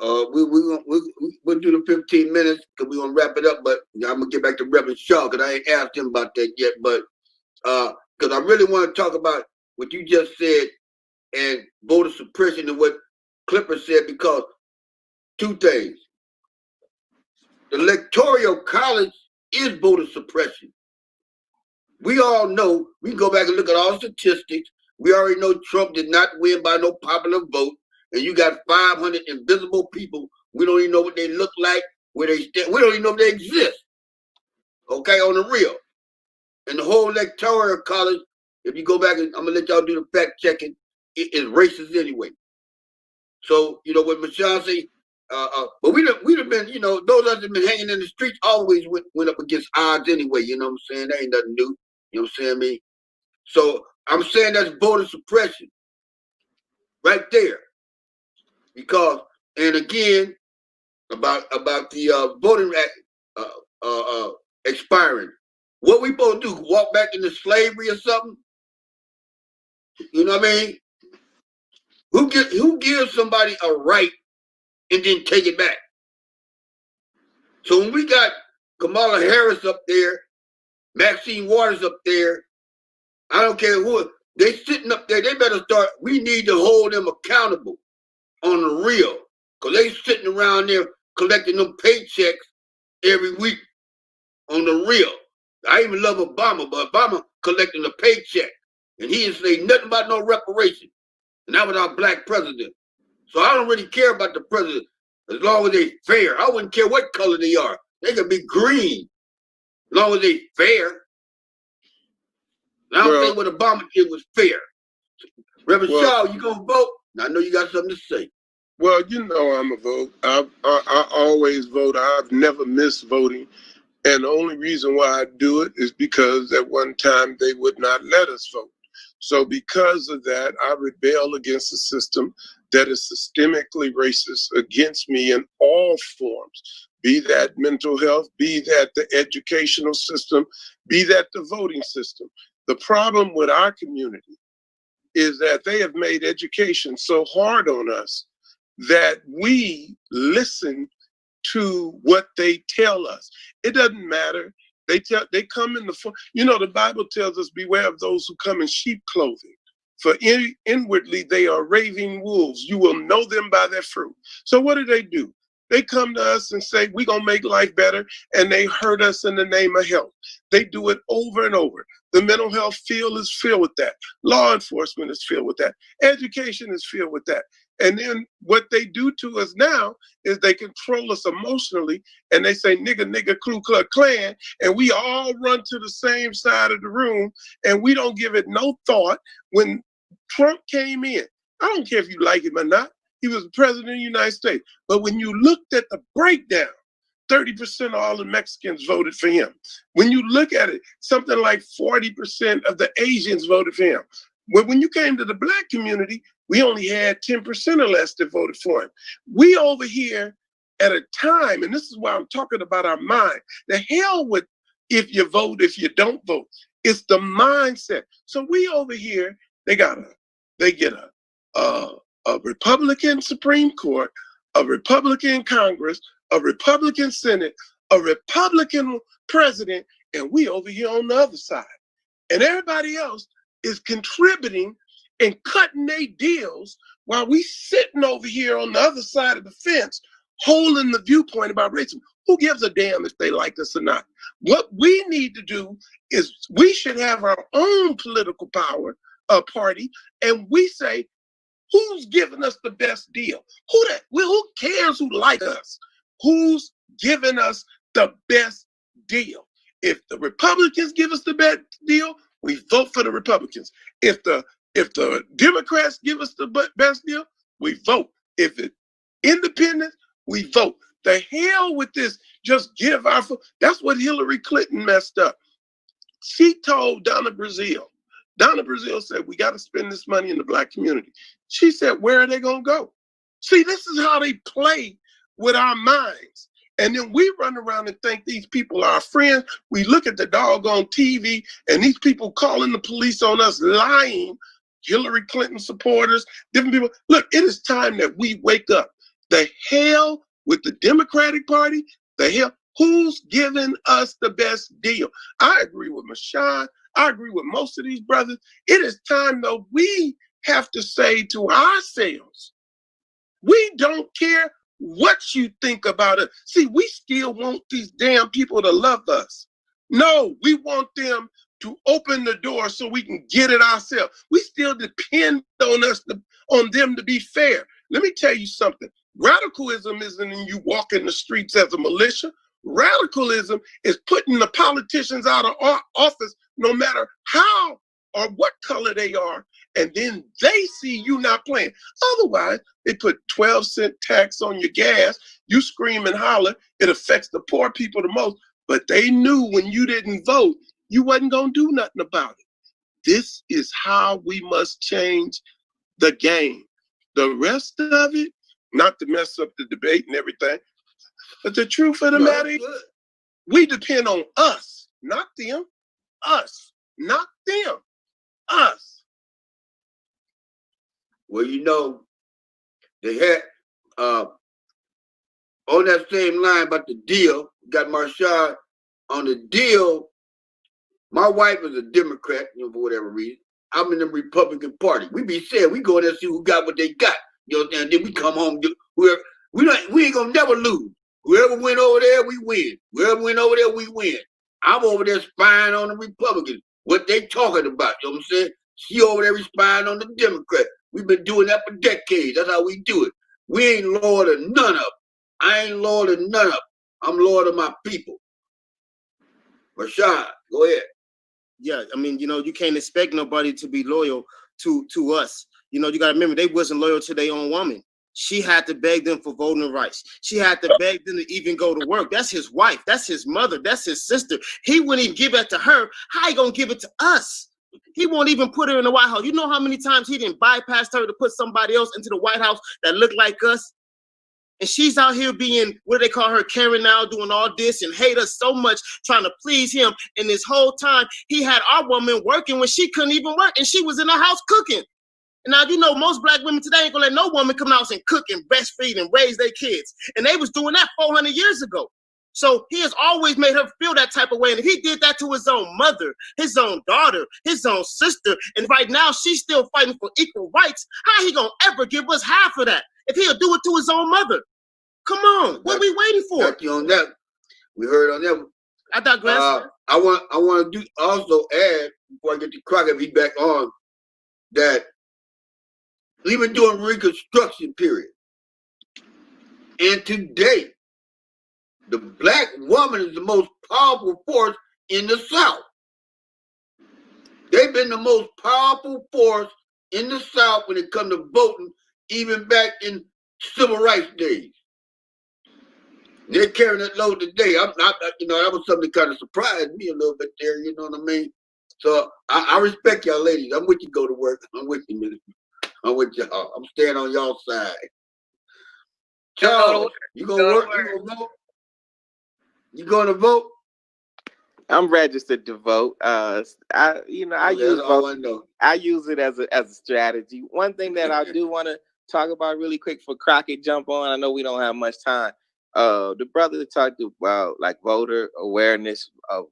Speaker 2: We'll do the 15 minutes because we're going to wrap it up, but I'm going to get back to Reverend Shaw because I ain't asked him about that yet, but because I really want to talk about what you just said and voter suppression and what Clipper said, because two things. The Electoral College is voter suppression. We all know, we can go back and look at all the statistics. We already know Trump did not win by no popular vote. And you got 500 invisible people. We don't even know what they look like, where they stand. We don't even know if they exist. Okay, on the real. And the whole Electoral College, if you go back, and I'm going to let y'all do the fact checking, it is racist anyway. So, what Michelle say, but we'd have been, those of us that have been hanging in the streets always went up against odds anyway, you know what I'm saying? That ain't nothing new, you know what I'm saying, me? So I'm saying that's voter suppression right there. Because, and again, about the voting act expiring. What we supposed to do, walk back into slavery or something? You know what I mean? Who gives somebody a right and then take it back? So when we got Kamala Harris up there, Maxine Waters up there, I don't care who, they sitting up there, they better start, we need to hold them accountable on the real. Because they sitting around there collecting them paychecks every week on the real. I even love Obama, but Obama collecting a paycheck. And he didn't say nothing about no reparation. And that was our black president. So I don't really care about the president as long as they fair. I wouldn't care what color they are. They could be green as long as they fair. And I don't think what Obama did was fair. Reverend Shaw, you gonna vote? I know you got something to say.
Speaker 4: Well, I'm a vote. I always vote. I've never missed voting. And the only reason why I do it is because at one time they would not let us vote. So because of that, I rebel against a system that is systemically racist against me in all forms, be that mental health, be that the educational system, be that the voting system. The problem with our community is that they have made education so hard on us that we listen to what they tell us. It doesn't matter. They come in the Bible tells us, beware of those who come in sheep clothing, for inwardly they are raving wolves. You will know them by their fruit. So what do? They come to us and say, we're going to make life better, and they hurt us in the name of health. They do it over and over. The mental health field is filled with that. Law enforcement is filled with that. Education is filled with that. And then what they do to us now is they control us emotionally, and they say, nigga, nigga, Ku Klux Klan, and we all run to the same side of the room, and we don't give it no thought. When Trump came in, I don't care if you like him or not, he was the president of the United States. But when you looked at the breakdown, 30% of all the Mexicans voted for him. When you look at it, something like 40% of the Asians voted for him. When you came to the Black community, we only had 10% or less that voted for him. We over here at a time, and this is why I'm talking about our mind, the hell with if you vote, if you don't vote. It's the mindset. So we over here, they get a Republican Supreme Court, a Republican Congress, a Republican Senate, a Republican president, and we over here on the other side. And everybody else is contributing and cutting their deals while we sitting over here on the other side of the fence, holding the viewpoint about racism. Who gives a damn if they like us or not? What we need to do is we should have our own political power party, and we say, who's giving us the best deal? Who cares who like us? Who's giving us the best deal? If the Republicans give us the best deal, we vote for the Republicans. If the Democrats give us the best deal, we vote. If it's independent, we vote. The hell with this, just give our vote. That's what Hillary Clinton messed up. She told Donna Brazile said, we got to spend this money in the Black community. She said, where are they going to go? See, this is how they play with our minds. And then we run around and think these people are our friends. We look at the doggone TV and these people calling the police on us, lying, Hillary Clinton supporters, different people. Look, it is time that we wake up. The hell with the Democratic Party, the hell, who's giving us the best deal? I agree with Mashawn. I agree with most of these brothers. It is time, though, we have to say to ourselves, we don't care what you think about it. See, we still want these damn people to love us. No, we want them to open the door so we can get it ourselves. We still depend on them to be fair. Let me tell you something. Radicalism isn't in you walking the streets as a militia. Radicalism is putting the politicians out of office no matter how or what color they are, and then they see you not playing. Otherwise, they put 12-cent tax on your gas, you scream and holler, it affects the poor people the most, but they knew when you didn't vote, you wasn't gonna do nothing about it. This is how we must change the game. The rest of it, not to mess up the debate and everything, but the truth of the matter is, we depend on us, not them. Us, not them. Us.
Speaker 2: Well, you know, they had on that same line about the deal, got Marshall on the deal. My wife is a Democrat, you know, for whatever reason. I'm in the Republican Party. We be saying we go there and see who got what they got. You know, and then we come home, whoever we ain't gonna never lose. Whoever went over there, we win. Whoever went over there, we win. I'm over there spying on the Republicans, what they talking about, you know what I'm saying? She over there spying on the Democrats. We've been doing that for decades. That's how we do it. We ain't loyal to none of them. I ain't loyal to none of them. I'm loyal to my people. Rashad, go ahead.
Speaker 3: Yeah, I mean, you know, you can't expect nobody to be loyal to us. You know, you got to remember, they wasn't loyal to their own woman. She had to beg them for voting rights. She had to beg them to even go to work. That's his wife. That's his mother. That's his sister. He wouldn't even give it to her. How he gonna give it to us? He won't even put her in the White House. You know how many times he didn't bypass her to put somebody else into the White House that looked like us? And she's out here being, what do they call her, Karen now, doing all this and hate us so much, trying to please him. And this whole time, he had our woman working when she couldn't even work, and she was in the house cooking. And now, you know, most black women today ain't gonna let no woman come out and cook and breastfeed and raise their kids. And they was doing that 400 years ago. So he has always made her feel that type of way. And if he did that to his own mother, his own daughter, his own sister, and right now she's still fighting for equal rights, how he gonna ever give us half of that if he'll do it to his own mother? Come on, what are we waiting for?
Speaker 2: Got you on that. We heard on that one.
Speaker 3: I digress.
Speaker 2: I want to do also add before I get to Crockett be back on that even during Reconstruction period and today, the black woman is the most powerful force in the South. They've been the most powerful force in the South when it comes to voting, even back in civil rights days. They're carrying that load today. I'm not, you know, that was something that kind of surprised me a little bit there. You know what I mean? So I respect y'all ladies. I'm with you. Go to work. I'm with you. I'm with y'all. I'm staying on y'all side. Charles, you gonna work? You gonna vote? You going to vote?
Speaker 5: I'm registered to vote. I use it as a strategy. One thing that I do want to talk about really quick for Crockett jump on. I know we don't have much time. The brother talked about like voter awareness,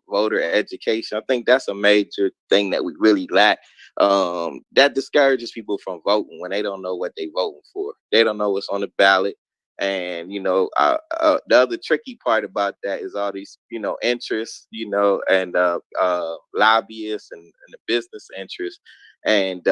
Speaker 5: voter education. I think that's a major thing that we really lack. That discourages people from voting when they don't know what they're voting for. They don't know what's on the ballot. And, you know, the other tricky part about that is all these, you know, interests, you know, and lobbyists and the business interests. And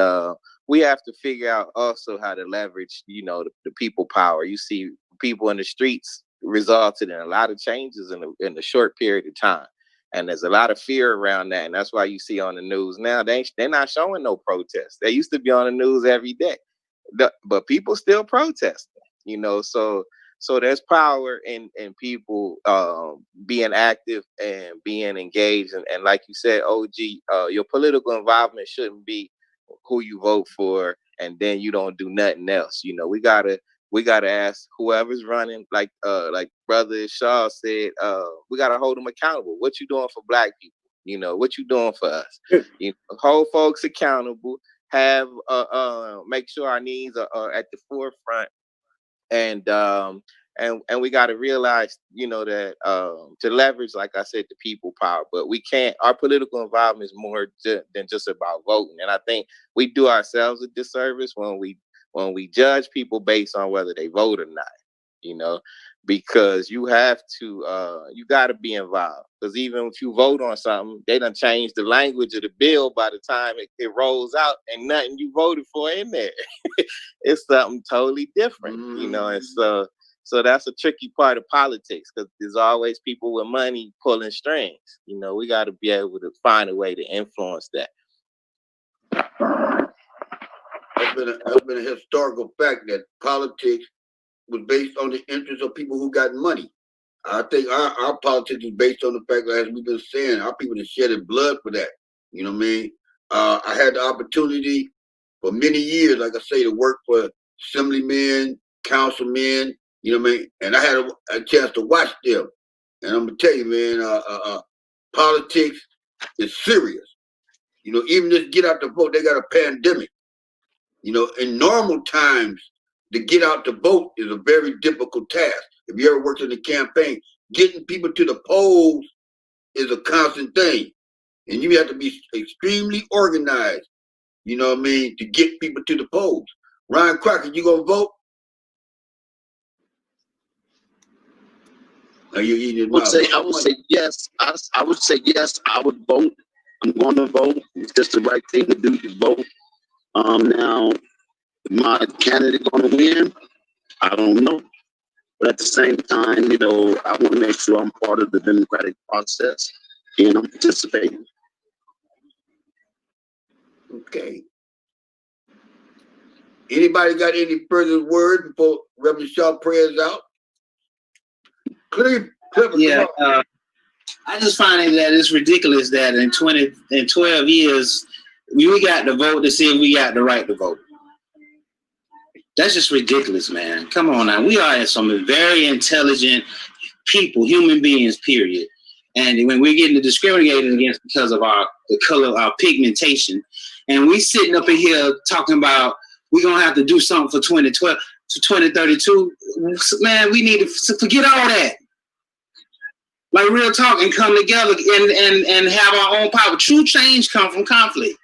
Speaker 5: we have to figure out also how to leverage, you know, the people power. You see people in the streets resulted in a lot of changes in a short period of time. And there's a lot of fear around that. And that's why you see on the news now, they're not showing no protests. They used to be on the news every day, but people still protesting. You know, so there's power in people being active and being engaged. And like you said, OG, your political involvement shouldn't be who you vote for and then you don't do nothing else. You know, we gotta ask whoever's running, like Brother Shaw said, we gotta hold them accountable. What you doing for Black people? You know, what you doing for us? You know, hold folks accountable. Have make sure our needs are at the forefront. And we got to realize, you know, that to leverage, like I said, the people power, but we can't. Our political involvement is more than just about voting, and I think we do ourselves a disservice when we judge people based on whether they vote or not. You know, because you have to, you got to be involved. Because even if you vote on something, they done changed the language of the bill by the time it rolls out, and nothing you voted for in there. It's something totally different, you know. And so that's a tricky part of politics, because there's always people with money pulling strings. You know, we got to be able to find a way to influence that.
Speaker 2: That's been a historical fact that politics was based on the interests of people who got money. I think our politics is based on the fact that, as we've been saying, our people have shedded blood for that. You know what I mean? I had the opportunity for many years, like I say, to work for assemblymen, councilmen, you know what I mean? And I had a chance to watch them. And I'm gonna tell you, man, politics is serious. You know, even just get out to vote, they got a pandemic. You know, in normal times, to get out to vote is a very difficult task. If you ever worked in the campaign, getting people to the polls is a constant thing. And you have to be extremely organized, you know what I mean, to get people to the polls. Ryan Crockett, you gonna vote? Are you eating his mouth?
Speaker 9: I would say yes. I would say yes, I would vote. I'm going to vote. It's just the right thing to do to vote. Now, my candidate going to win? I don't know. But at the same time, you know, I want to make sure I'm part of the democratic process and I'm participating.
Speaker 2: Okay. Anybody got any further words before Reverend Shaw prays out? Cliff,
Speaker 1: yeah, I just find it that it's ridiculous that in 12 years, we got to vote to see if we got the right to vote. That's just ridiculous, man. Come on now. We are some very intelligent people, human beings, period. And when we're getting discriminated against because of the color of our pigmentation, and we sitting up in here talking about we're going to have to do something for 2012 to 2032, man, we need to forget all that. Like real talk, and come together and have our own power. True change come from conflict.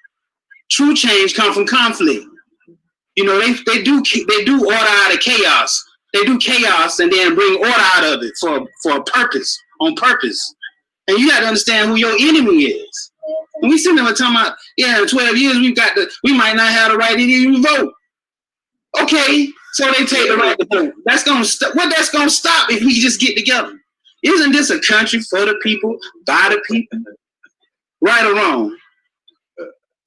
Speaker 1: True change come from conflict. You know, they do order out of chaos. They do chaos and then bring order out of it for a purpose, on purpose. And you got to understand who your enemy is. And we sitting there talking about, yeah, in 12 years we might not have the right to even vote. Okay, so they take the right to vote. What that's gonna stop if we just get together? Isn't this a country for the people, by the people? Right or wrong?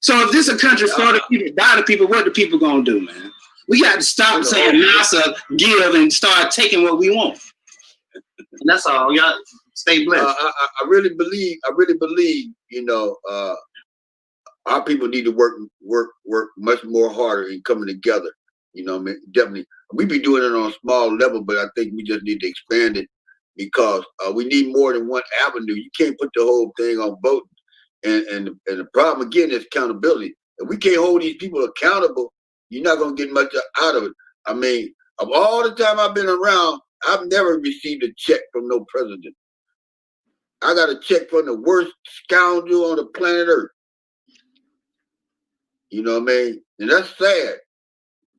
Speaker 1: So if this is a country for the people, by the people, what the people gonna do, man? We got to stop saying NASA give and start taking what we want. And that's all. Y'all stay blessed.
Speaker 2: I really believe, you know, our people need to work much more harder in coming together. You know, I mean, definitely. We be doing it on a small level, but I think we just need to expand it because we need more than one avenue. You can't put the whole thing on voting. And the problem again is accountability. If we can't hold these people accountable, you're not gonna get much out of it. I mean, of all the time I've been around, I've never received a check from no president. I got a check from the worst scoundrel on the planet Earth. You know what I mean? And that's sad.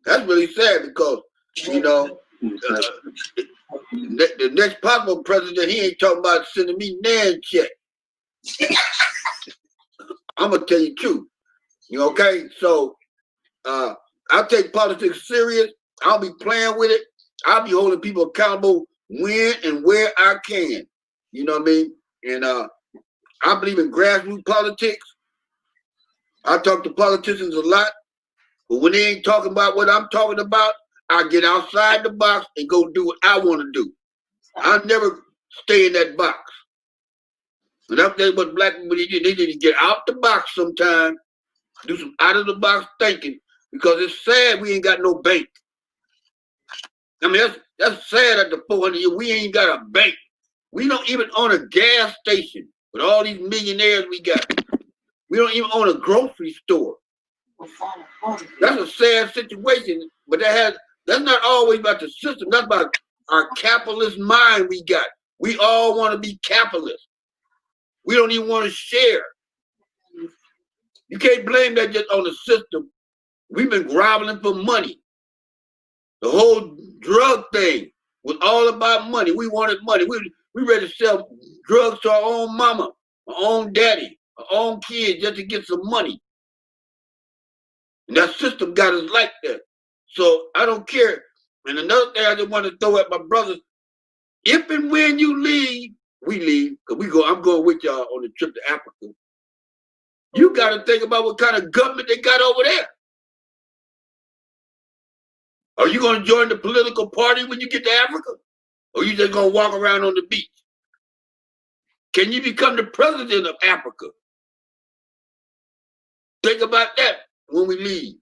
Speaker 2: That's really sad because, you know, the next possible president, he ain't talking about sending me nan check. I'm gonna tell you the truth. You know, okay? So I take politics serious. I'll be playing with it. I'll be holding people accountable when and where I can. You know what I mean? And I believe in grassroots politics. I talk to politicians a lot, but when they ain't talking about what I'm talking about, I get outside the box and go do what I want to do. I never stay in that box. And that's what black people need to do. They need to get out the box sometime, do some out of the box thinking, because it's sad we ain't got no bank. I mean, that's sad at the 400 years. We ain't got a bank. We don't even own a gas station with all these millionaires we got. We don't even own a grocery store. That's a sad situation, but that's not always about the system. That's about our capitalist mind we got. We all want to be capitalists. We don't even want to share. You can't blame that just on the system. We've been groveling for money. The whole drug thing was all about money. We wanted money. We ready to sell drugs to our own mama, our own daddy, our own kids just to get some money. And that system got us like that. So I don't care. And another thing I just want to throw at my brothers, if and when you leave, we leave, because I'm going with y'all on the trip to Africa. You got to think about what kind of government they got over there. Are you going to join the political party when you get to Africa? Or you just going to walk around on the beach? Can you become the president of Africa? Think about that when we leave.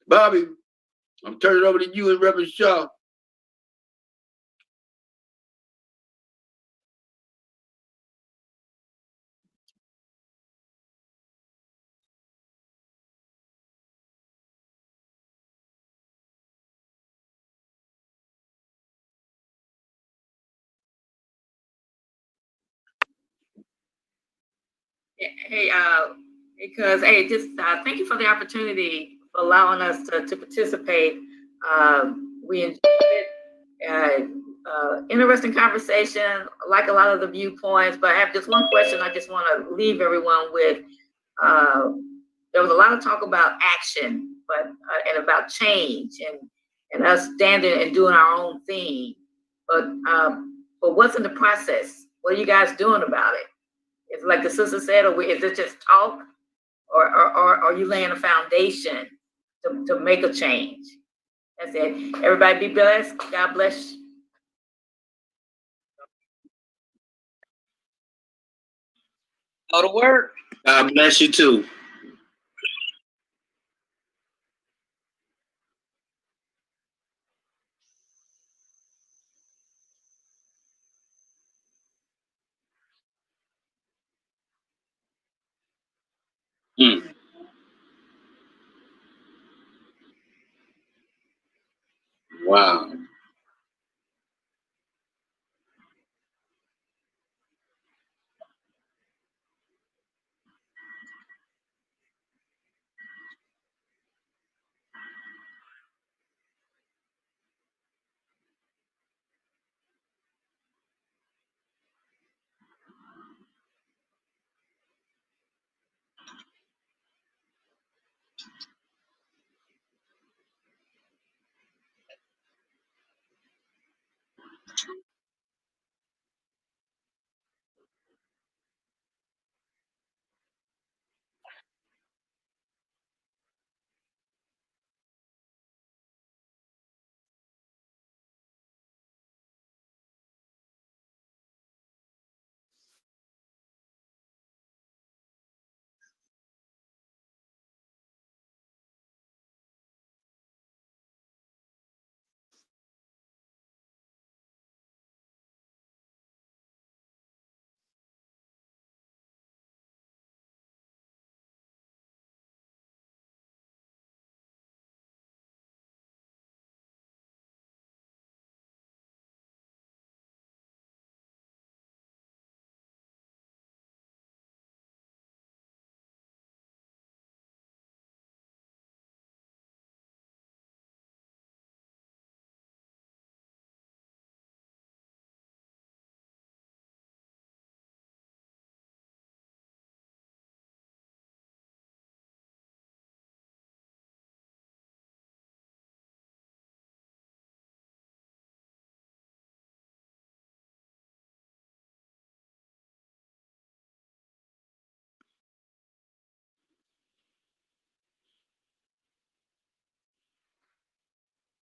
Speaker 2: Bobby, I'm turning it over to you and Reverend Shaw.
Speaker 6: Hey, because just thank you for the opportunity for allowing us to participate. We enjoyed it. Interesting conversation, like a lot of the viewpoints, but I have just one question I just want to leave everyone with. There was a lot of talk about action, but and about change and us standing and doing our own thing. But what's in the process? What are you guys doing about it? It's like the sister said, or is it just talk, or are you laying a foundation to make a change? That's it. Everybody be blessed. God bless.
Speaker 8: Go to work.
Speaker 1: God bless you too. Wow.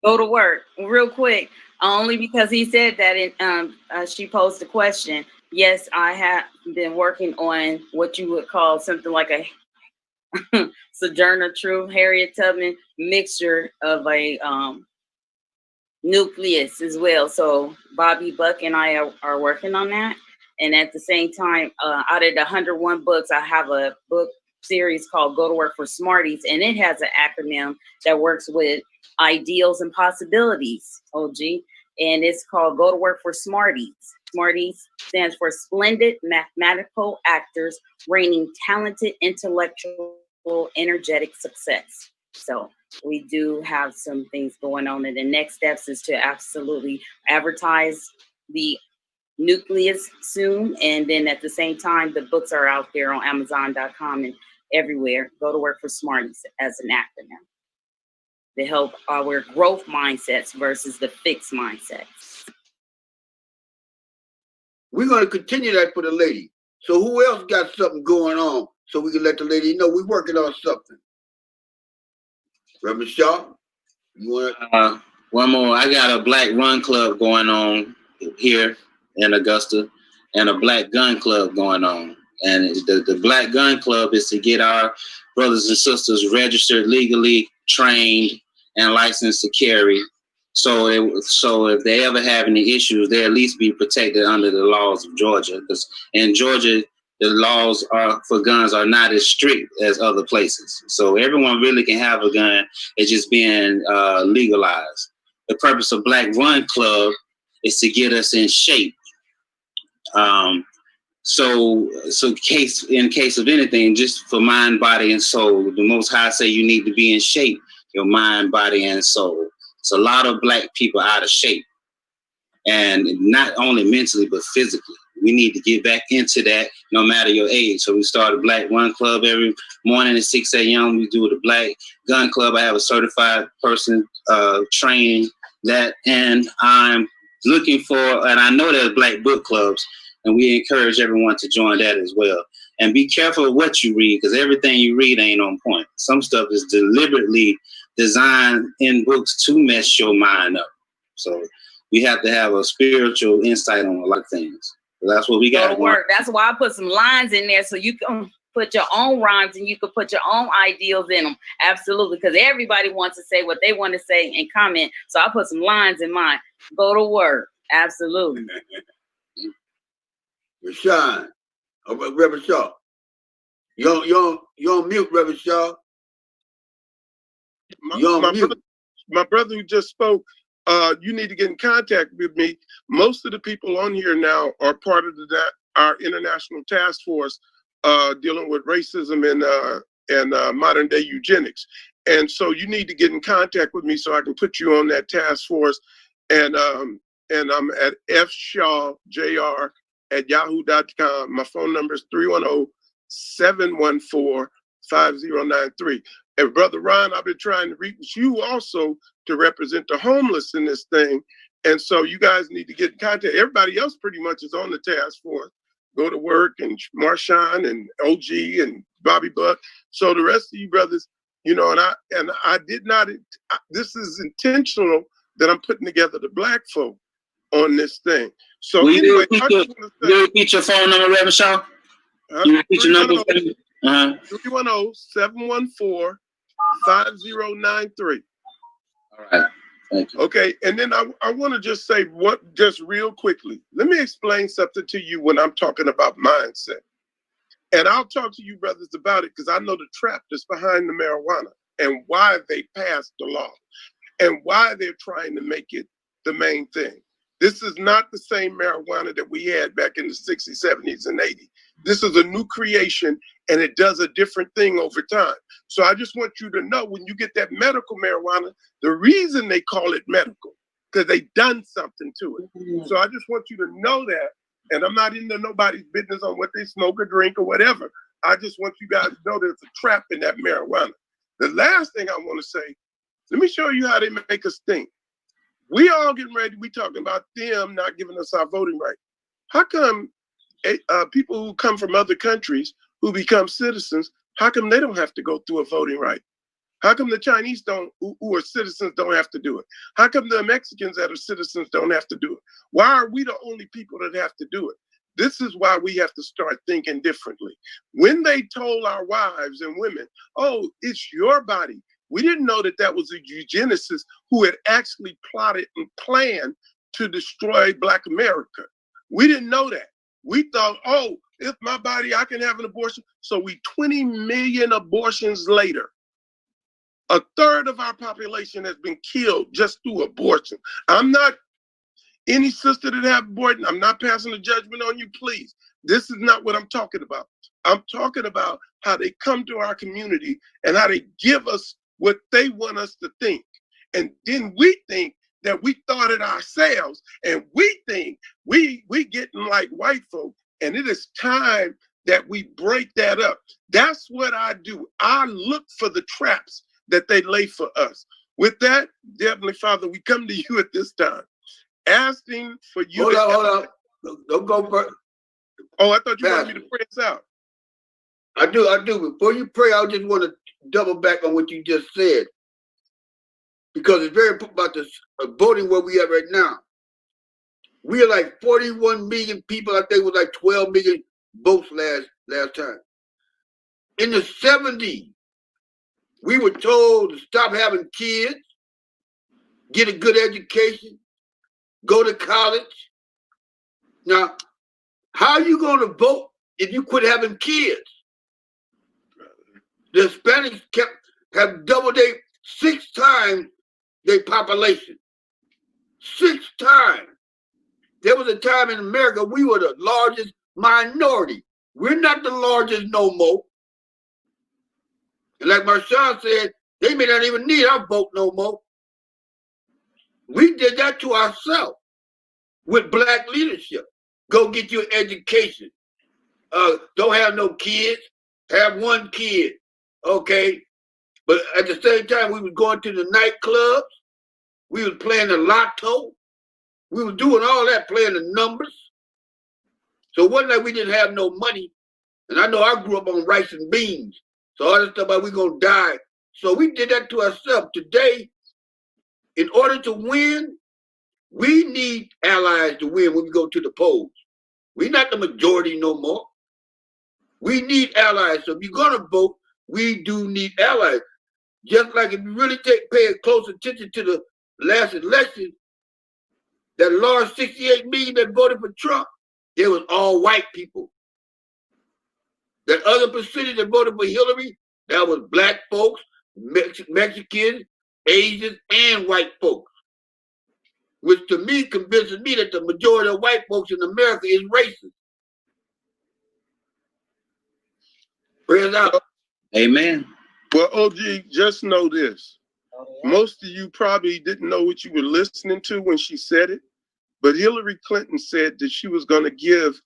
Speaker 8: Go to work real quick. Only because he said that she posed the question. Yes, I have been working on what you would call something like a Sojourner Truth, Harriet Tubman mixture of a nucleus as well. So Bobby Buck and I are working on that. And at the same time, out of the 101 books, I have a book series called Go to Work for Smarties, and it has an acronym that works with ideals and possibilities, OG, and it's called Go to Work for Smarties. Smarties stands for Splendid Mathematical Actors Reigning Talented Intellectual Energetic Success. So we do have some things going on, and the next steps is to absolutely advertise the nucleus soon, and then at the same time the books are out there on Amazon.com and everywhere. Go to Work for Smarties as an acronym to help our growth mindsets versus the fixed mindsets.
Speaker 2: We're going to continue that for the lady. So who else got something going on so we can let the lady know we're working on something? Reverend Shaw, you want
Speaker 1: one more. I got a Black Run Club going on here in Augusta, and a Black Gun Club going on. And the Black Gun Club is to get our brothers and sisters registered, legally trained, and licensed to carry. So if they ever have any issues, they at least be protected under the laws of Georgia. Because in Georgia, the laws for guns are not as strict as other places. So everyone really can have a gun. It's just being legalized. The purpose of Black Run Club is to get us in shape. So in case of anything, just for mind, body, and soul, the Most High say you need to be in shape, your mind, body, and soul. It's a lot of Black people out of shape, and not only mentally, but physically. We need to get back into that no matter your age. So we start a Black Run Club every morning at 6 a.m. We do the Black Gun Club. I have a certified person training that, and I'm looking for, and I know there's Black book clubs, and we encourage everyone to join that as well. And be careful of what you read, because everything you read ain't on point. Some stuff is deliberately designed in books to mess your mind up. So we have to have a spiritual insight on a lot of things. So that's what we got.
Speaker 8: Go to work. That's why I put some lines in there so you can put your own rhymes and you can put your own ideals in them. Absolutely, because everybody wants to say what they want to say and comment. So I put some lines in mine. Go to work. Absolutely.
Speaker 2: Rashawn, Reverend Shaw. You're on mute, Reverend Shaw.
Speaker 4: My brother who just spoke, you need to get in contact with me. Most of the people on here now are part of our international task force dealing with racism and modern day eugenics. And so you need to get in contact with me so I can put you on that task force. And I'm at fshawjr@yahoo.com. My phone number is 310-714-5093. And Brother Ron, I've been trying to reach you also to represent the homeless in this thing. And so you guys need to get in contact. Everybody else pretty much is on the task force. Go to Work and Marshawn and OG and Bobby Buck. So the rest of you brothers, you know, and I did not, this is intentional that I'm putting together the Black folk on this thing. So anyway, I just want to say,
Speaker 1: you repeat your phone number, Reverend Shaw? You repeat your number?
Speaker 2: 310-714-5093.
Speaker 1: All right. Thank you.
Speaker 4: Okay, and then I want to just say just real quickly. Let me explain something to you when I'm talking about mindset. And I'll talk to you brothers about it because I know the trap that's behind the marijuana and why they passed the law and why they're trying to make it the main thing. This is not the same marijuana that we had back in the 60s, 70s, and 80s. This is a new creation, and it does a different thing over time. So I just want you to know, when you get that medical marijuana, the reason they call it medical, because they done something to it. So I just want you to know that, and I'm not into nobody's business on what they smoke or drink or whatever. I just want you guys to know there's a trap in that marijuana. The last thing I want to say, let me show you how they make us think. We all getting ready, we talking about them not giving us our voting right. How come people who come from other countries who become citizens, how come they don't have to go through a voting right? How come the Chinese who are citizens don't have to do it? How come the Mexicans that are citizens don't have to do it? Why are we the only people that have to do it? This is why we have to start thinking differently. When they told our wives and women, oh, it's your body, we didn't know that that was a eugenicist who had actually plotted and planned to destroy Black America. We didn't know that. We thought, oh, if my body, I can have an abortion. So 20 million abortions later, a third of our population has been killed just through abortion. I'm not any sister that have abortion. I'm not passing a judgment on you, please. This is not what I'm talking about. I'm talking about how they come to our community and how they give us what they want us to think. And then we think that we thought it ourselves, and we think we getting like white folk, and it is time that we break that up. That's what I do. I look for the traps that they lay for us. With that, Heavenly Father, we come to you at this time, asking for you.
Speaker 2: Hold on. Don't go first.
Speaker 4: Oh, I thought you wanted me to pray us out.
Speaker 2: I do. Before you pray, I just want to double back on what you just said, because it's very important about this voting where we are right now. We are like 41 million people. I think it was like 12 million votes last time. In the 70s, we were told to stop having kids, get a good education, go to college. Now, how are you going to vote if you quit having kids? The Hispanics have doubled 6 times their population. 6 times. There was a time in America we were the largest minority. We're not the largest no more. And like Marshawn said, they may not even need our vote no more. We did that to ourselves with Black leadership. Go get your education. Don't have no kids. Have 1 kid. Okay. But at the same time, we was going to the nightclubs. We was playing the lotto. We was doing all that, playing the numbers. So it wasn't like we didn't have no money. And I know I grew up on rice and beans. So all this stuff about we gonna die. So we did that to ourselves. Today, in order to win, we need allies to win when we go to the polls. We're not the majority no more. We need allies. So if you're gonna vote, we do need allies. Just like if you really pay close attention to the last election, that large 68 million that voted for Trump, they was all white people. That other percentage that voted for Hillary, that was Black folks, Mexicans, Asians, and white folks. Which to me convinces me that the majority of white folks in America is racist. Praise out.
Speaker 1: Amen.
Speaker 4: Well, OG, just know this. Most of you probably didn't know what you were listening to when she said it, but Hillary Clinton said that she was going to give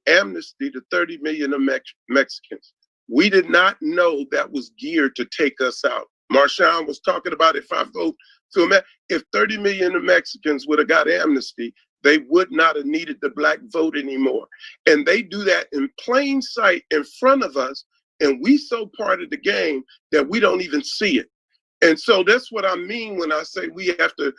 Speaker 4: amnesty to 30 million of Mexicans. We did not know that was geared to take us out. Marshawn was talking about if 30 million of Mexicans would have got amnesty, they would not have needed the Black vote anymore. And they do that in plain sight in front of us, and we so part of the game that we don't even see it. And so that's what I mean when I say we have to,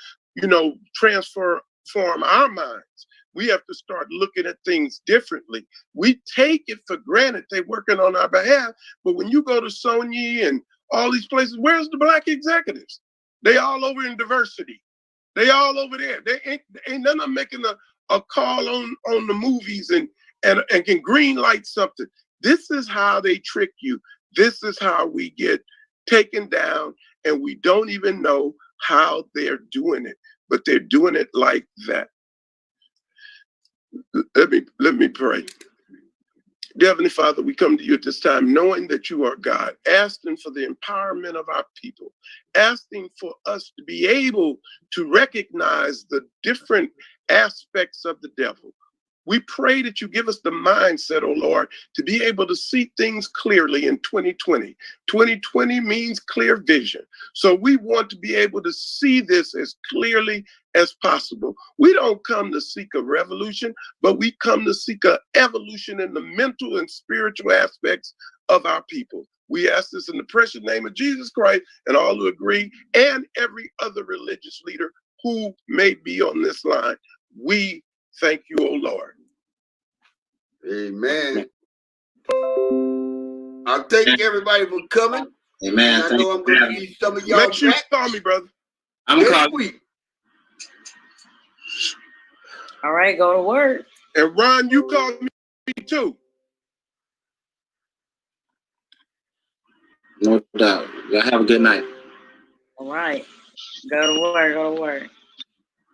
Speaker 4: transform our minds. We have to start looking at things differently. We take it for granted they're working on our behalf, but when you go to Sony and all these places, where's the Black executives? They all over in diversity. They all over there. They ain't none of them making a call on the movies and can green light something. This is how they trick you. This is how we get taken down, and we don't even know how they're doing it, but they're doing it like that. Let me pray. Dear Heavenly Father, we come to you at this time knowing that you are God, asking for the empowerment of our people, asking for us to be able to recognize the different aspects of the devil. We pray that you give us the mindset, oh Lord, to be able to see things clearly in 2020. 2020 means clear vision. So we want to be able to see this as clearly as possible. We don't come to seek a revolution, but we come to seek an evolution in the mental and spiritual aspects of our people. We ask this in the precious name of Jesus Christ, and all who agree, and every other religious leader who may be on this line. We thank you, O Lord.
Speaker 2: Amen. I thank everybody for coming.
Speaker 1: Amen.
Speaker 2: And I know I'm going to see some of y'all
Speaker 4: Make sure you
Speaker 2: back
Speaker 4: call me, brother.
Speaker 1: I'm gonna
Speaker 2: next
Speaker 1: call.
Speaker 2: week.
Speaker 6: All right, go to work.
Speaker 4: And Ron, you call me too.
Speaker 1: No doubt. Y'all have a good night.
Speaker 6: All right. Go to work, go to work.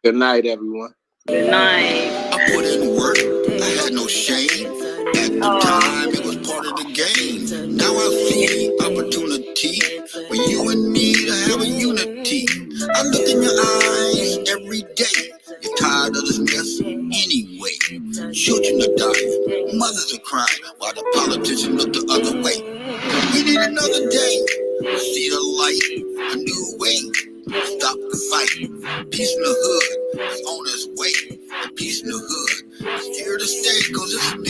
Speaker 5: Good night, everyone.
Speaker 6: Good night.
Speaker 10: I put in work, I had no shame. At the time, it was part of the game. Now I see opportunity for you and me to have a unity. I look in your eyes every day. You're tired of this mess anyway. Children are dying, mothers are crying, while the politicians look the other way. We need another day to see the light, a new way. Stop the fight. Peace in the hood is on its way. Peace in the hood is here to stay, 'cause it's